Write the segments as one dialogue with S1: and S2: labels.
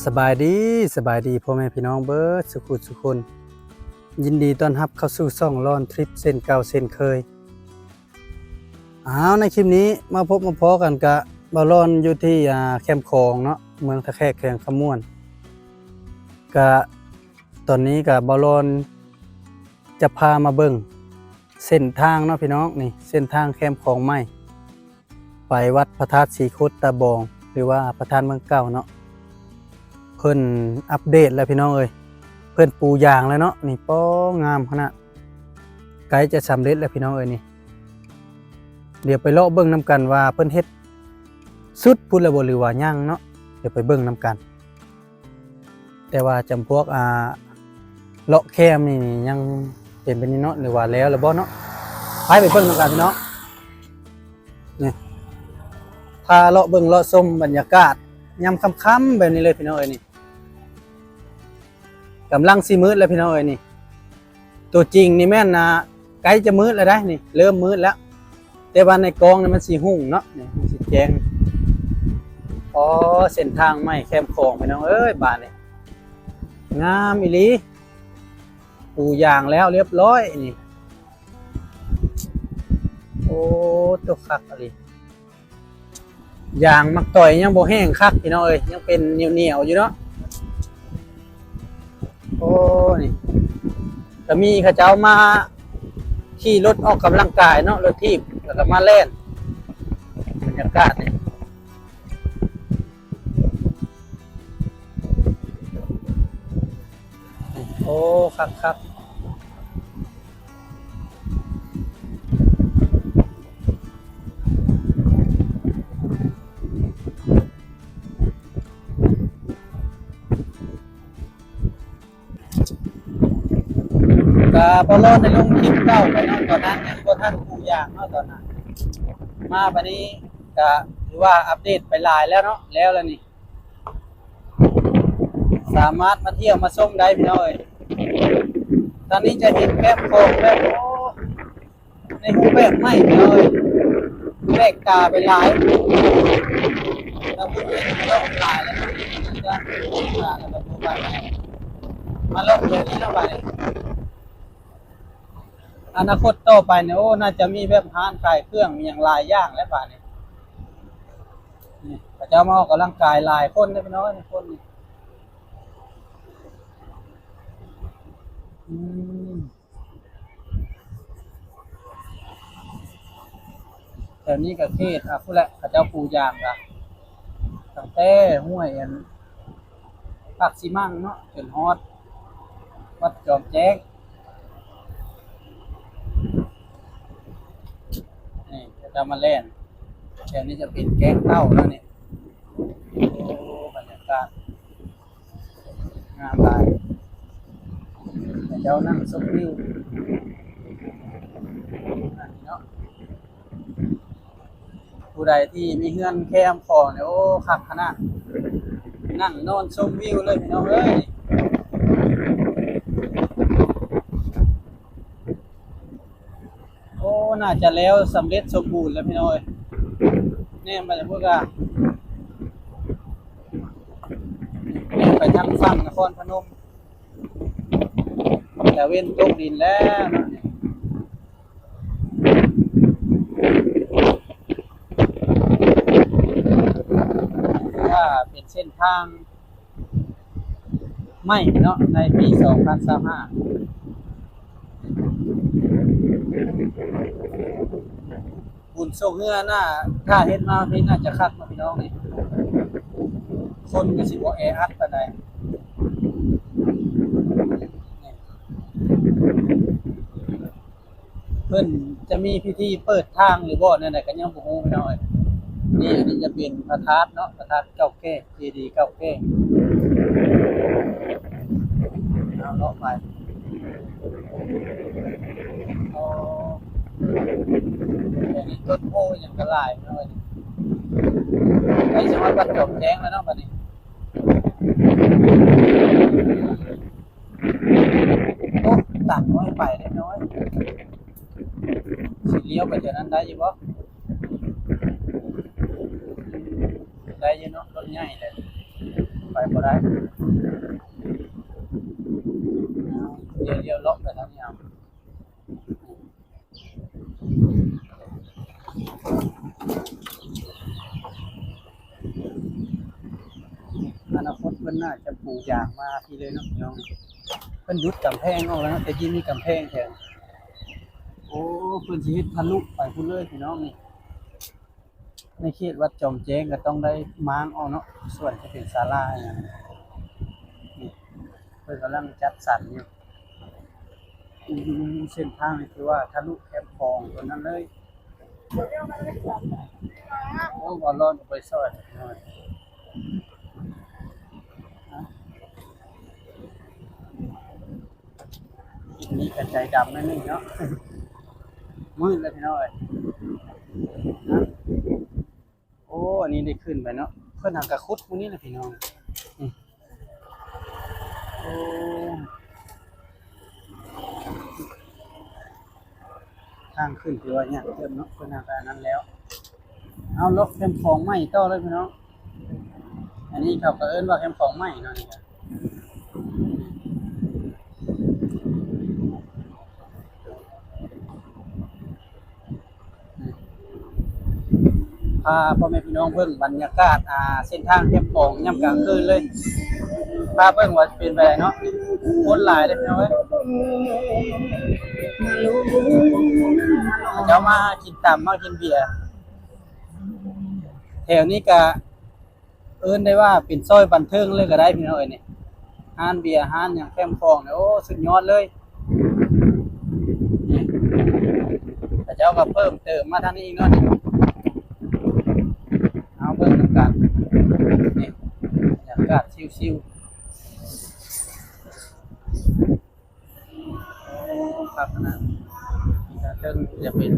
S1: สบายดีพ่อแม่พี่น้องเบิดสุคนยินดีต้อนรับเข้าสู่ช่องลอนทริปเส้นเก่าเส้นเคยในคลิปนี้มาพบมาพอกันกับบอลอนอยู่ที่แคมป์คลองเนาะเมืองตะแคกแขวงขมวนกะตอนนี้กับบอลอนจะพามาเบิ่งเส้นทางเนาะพี่น้องนี่เส้นทางแคมป์คลองใหม่ไปวัดพระธาตุศรีโคตตาบองหรือว่าพระธาตุเมืองเก่าเนาะเพิ่นอัปเดตแล้วพี่น้องเอ้ยเพิ่นปูยางแล้วเนาะนี่ป้องามขนาดไกด์จะสำเร็จแล้วพี่น้องเอ้ยนี่เดี๋ยวไปเลาะเบิ่งน้ำกันว่าเพิ่นเฮ็ดสุดพุ่นละบ่หรือว่ายังเนาะเดี๋ยวไปเบิ่งน้ำกันแต่ว่าจำพวกเลาะแคมนี่ยังเป็นไปนี่เนาะหรือว่าแล้วบ่เนาะไปเบิ่งน้ำกันพี่น้องนี่พาเลาะเบิ่งเลาะชมบรรยากาศยามค่ำๆแบบนี้เลยพี่น้องเอ้ยนี่กำลังสิมืดแล้วพี่น้องเอ้ยนี่ตัวจริงนี่แม่นนะใกล้จะมืดแล้วได้นี่เริ่มมืดแล้วแต่ว่าในกองนี่มันสีหุ่งเนาะนี่มันสีแจงเส้นทางไม่แคมป์คลองพี่น้องเอ้ยบ้านนี่งามอีหลีปูยางแล้วเรียบร้อยนี่ตัวคักอะไรยางมักต่อยยังบ่แห้งคักพี่น้องเอ้ยยังเป็นเหนียวอยู่เนาะนี่ก็มีข้าเจ้ามาขี่รถออกกำลังกายเนาะรถทีบแล้วก็มาเล่นบรรยากาศนี่คักบอลในลงคลิปเก่าไปเนาะตอนนั้นยังบ่ทันปูยางเนาะตอนนั้นมาบัดนี้ก็ถือว่าอัปเดตไปหลายแล้วเนาะแล้วนี่สามารถมาเที่ยวมาชมได้พี่น้อยตอนนี้จะเห็นแคมป์คลองแบบในรูปแบบใหม่เลยแปลกตาไปหลายเราพูดเองเราหลายแล้วจะแล้วก็ดูไปมาลงเรื่องนี้แล้วไปอนาคตต่อไปเนี่ยน่าจะมีแบบร้านขายเครื่องมีอย่างหลายอย่างแล้วป่ะเนี่ยนี่พระเจ้ามาออกกำลังกายหลายคนได้พี่น้อยคนนี่แถวนี้ก็เขตผู้ละพระเจ้าปูยางละตั้งแต่ห้วยปากซีมั่งเนาะจนฮอดวัดจอมแจ้งนี่จะมาเล่นแถวนี้จะเป็นแก้งเต้าแล้วเนี่ยบรรยากาศงามหลายเจ้านั่งชมวิวเนาะผู้ใดที่มีเฮือนแคมป์คลองเนี่ยคักขนาดนั่งนอนชมวิวเลยพี่น้องเอ้ยน่าจะแล้วสำเร็จสมบูรณ์แล้วพี่น้อยเนี่ยมาจากพวกไปทางฝั่งนครพนมแต่เว้นตกดินแล้วนะว่าเป็นเส้นทางไม่เนาะในปี2025บุญโชคเงื่อน่าถ้าเฮ็ดมาพี่น่าจะคักมาพี่น้องนี่คนก็สิบ่แออัดปานใดเพิ่นจะมีพิธีเปิดทางหรือบ่นั่นน่ะก็ยังบ่ฮู้พี่น้องนี่อันนี้จะเป็นพระธาตุเนาะพระธาตุเก่าแก่เจดีย์เก่าแก่เอาเลาะไปอันนี้ต้นโพยังกระลายเนาะไอ้จังหวัดวัดจอมแจ้งแล้วเนาะบัดนี้ตัดน้อยไปเล็กน้อยสิเลี้ยวไปจากนั้นได้อยู่บ่ได้อยู่เนาะรถใหญ่เลยไป บ่ได้เดี๋ยวเลาะไปทางนี้เอาอนาคตเพิ่นน่าจะปลูกยางมาพี่เลยเนาะพี่น้องเพิ่นยุดกำแพงออกแล้วเนาะแต่กี้มีกำแพงแทนโอ้เพิ่นสิเฮ็ดทะลุไปพุ่นเลยพี่น้องนี่ในเขตวัดจอมแจ้งก็ต้องได้ม้างออกเนาะส่วนที่เป็นศาลาเนี่ยนี่เพิ่นกำลังจัดสรรอยู่เส้นทางนี่คือว่าทะลุแคมป์คลองตัวนั้นเลยโอ้บ่ร้อนไปซอยหน่อยคลิปนี้ก็ใจดำนิดนึงเนาะมืดแล้วพี่น้อยนะโอ้อันนี้ได้ขึ้นไปเนาะเพิ่นหางกระคุดมื้อนี้นะพี่น้องอือโอ้ทางขึ้นถือว่ายากเติมเนาะเพิ่นหางกอันนั้นแล้วเอาลกแคมป์ของใหม่ต่อเลยพี่น้องอันนี้เขาก็เอิ้นว่าแคมป์ของใหม่เนาะนี่ก็พาพ่อแม่พี่น้องเบิ่งบรรยากาศเส้นทางแคมป์ของยามกลางคืนเลยพาเบิ่งว่าเป็นไปเนาะคนหลายเด้อพี่น้องเอ้ยเจ้ามากินตำมากินเบียร์แถวนี้ก็เอิ้นได้ว่าเป็นซอยบันเทิงเลยก็ได้พี่น้องเอ้ยนี่ร้านเบียร์ร้านหยังแคมป์ของเนี่ยโอ้สุดยอดเลยแต่เจ้าก็เพิ่มเติมมาทางนี้อีกเนาะนี่เอาเบิ่งนำกันนี่บรรยากาศชิลๆโอ้ครับนะเทิงจะเป็น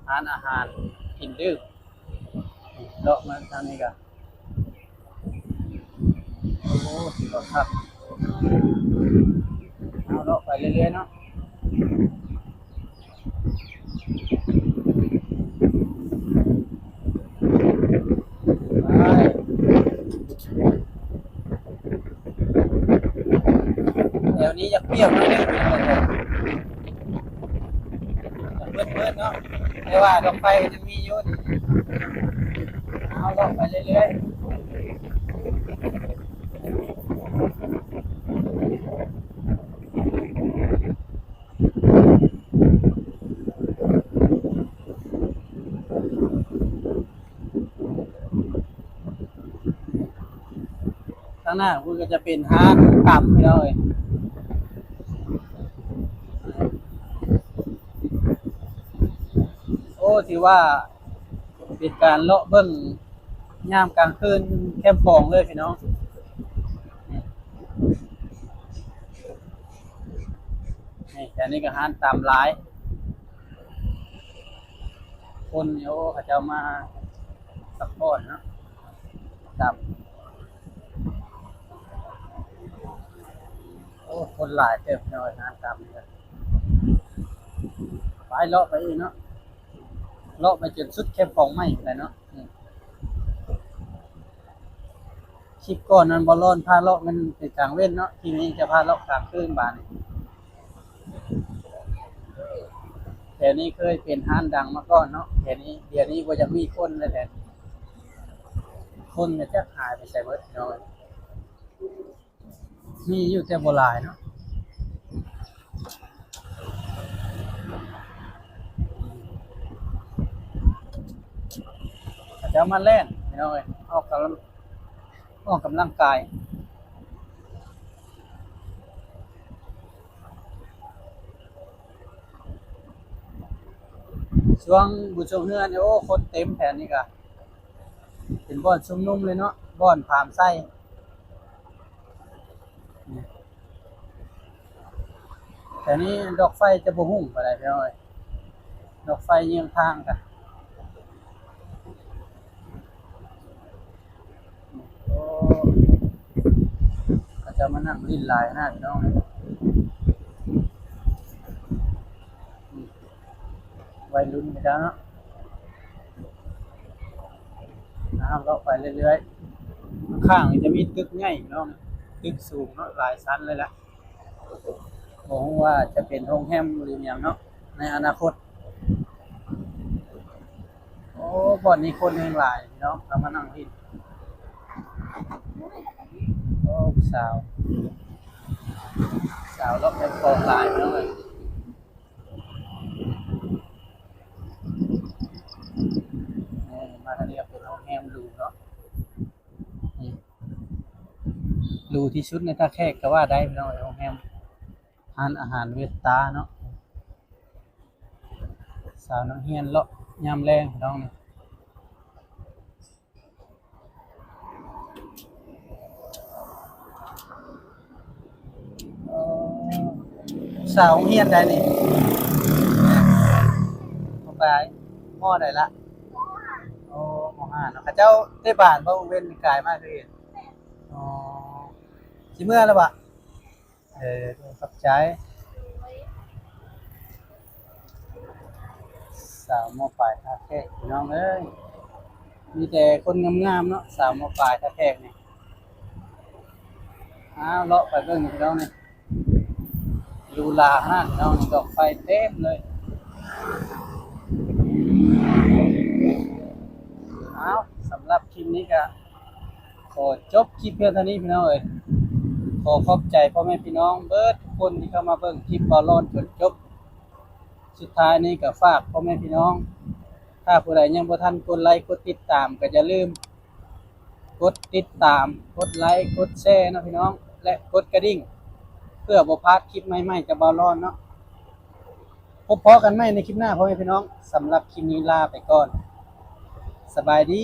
S1: ร้านอาหารกินดื่มเลาะมาทางนี้ก็โอ้ก็ครับเอาเลาะไปเรื่อยๆเนาะไปแถวนี้อยากเปรี้ยวนิดนึงอยากเบิดๆเนาะแต่ว่าดอกไฟก็ยังมีอยู่นี่เอาเลาะไปเรื่อยๆข้างหน้าคุณก็จะเป็นร้านกำพี่น้องเอ้ยโอ้ถือว่าเป็นการเลาะเบิ่งยามกลางคืนแคมป์ของเลยพี่น้องนี่แต่นี่ก็ร้านตามหลายคนโอ้เขาจะมาซัพพอร์ตเนาะตามโอ้คนหลายเต็มเลยร้านตามนี่ก็ไปเลาะไปอีกเนาะเลาะไปจนสุดแคมป์ของใหม่เลยเนาะคลิปก่อนนั้นบ่ร้อนพาเลาะมันเป็นกลางเว้นเนาะทีนี้จะพาเลาะกลางคืนบาดนี้แถวนี้เคยเป็นห้านดังมาก่อนเนาะแถวนี้เดี๋ยวนี้บ่ยังมีคนเลยแถวนี้คนก็จะหายไปใส่เบิดน้อยมีอยู่แต่บ่หลายเนาะเขาจะมาเล่นพี่น้องเอ้ยออกกำลังกายช่วงบุญช่วงเฮือนเนี่ยโอ้คนเต็มแถวนี้ก็เป็นบ่อนชุมนุมเลยเนาะบ่อนผามไส้แต่นี้ดอกไฟจะบ่หุ่งปานใดพี่น้องเอ้ยดอกไฟเยียงทางก็โอ้เขาจะมานั่งลิ้นลายหน้าพี่น้องเอ้ยวัยรุ่นไปแล้วเนาะน้ำเลาะไปเรื่อยๆ ข้างจะมีตึกใหญ่เนาะตึกสูงเนาะหลายชั้นเลยล่ะบ่ฮู้ว่าจะเป็นโรงแรมหรือหยังเนาะในอนาคตโอ้บ่อนนี้คนแห่งหลายเนาะเรามานั่งที่โอ้สาวรอบเป็นกองหลายเนาะมาทางนี้ก็เป็นโรงแรมหรูเนาะนี่หรูที่สุดในท่าแขกก็ว่าได้พี่น้องโรงแรมร้านอาหารเวสตาเนาะสาวนักเรียนเลาะยามแลงพี่น้องนี่เอ่สาวเรียนได้นี่บ่ไปมอได้ละโอ้มห้าเนาะเขาเจ้าได้บ้านบ่เว้นกายมากคือเห็นอ๋อสิเมื่อแล้วบ่ขอบใจสาวมปลายท่าแขกพี่น้องเอ้ยมีแต่คนงามๆเนาะสาวมปลายท่าแขกนี่อ้าวเลาะไปเบิ่งพี่น้องนี่ดูลาฮะพี่น้องนี่ดอกไฟเต็มเลยอ้าวสำหรับคลิปนี้ก็ขอจบคลิปเพียงเท่านี้พี่น้องเอ้ยขอขอบใจพ่อแม่พี่น้องเบิดทุกคนที่เข้ามาเบิ่งคลิปบอลลอนจนจบสุดท้ายนี้ก็ฝากพ่อแม่พี่น้องถ้าผู้ใดยังบ่ทันกดไลค์กดติดตามก็อย่าลืมกดติดตามกดไลค์กดแชร์นะพี่น้องและกดกระดิ่งเพื่อบ่พลาดคลิปใหม่ๆจากบอลลอนเนาะพบพอกันใหม่ในคลิปหน้าพ่อแม่พี่น้องสำหรับคลิปนี้ลาไปก่อนสบายดี